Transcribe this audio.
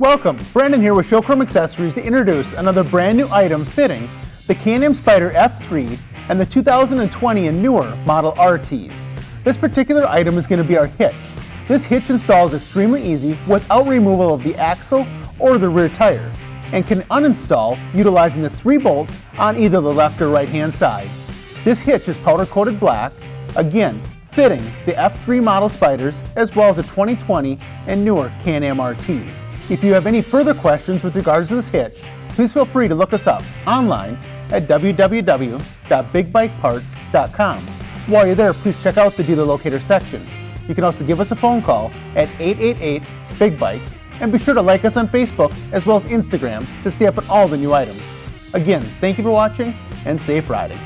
Welcome, Brandon here with Showchrome Accessories to introduce another brand new item fitting the Can-Am Spyder F3 and the 2020 and newer model RTs. This particular item is going to be our hitch. This hitch installs extremely easy without removal of the axle or the rear tire, and can uninstall utilizing the 3 bolts on either the left or right hand side. This hitch is powder coated black, again fitting the F3 model Spyders as well as the 2020 and newer Can-Am RTs. If you have any further questions with regards to this hitch, please feel free to look us up online at www.bigbikeparts.com. While you're there, please check out the dealer locator section. You can also give us a phone call at 888-BIG-BIKE, and be sure to like us on Facebook as well as Instagram to stay up on all the new items. Again, thank you for watching and safe riding.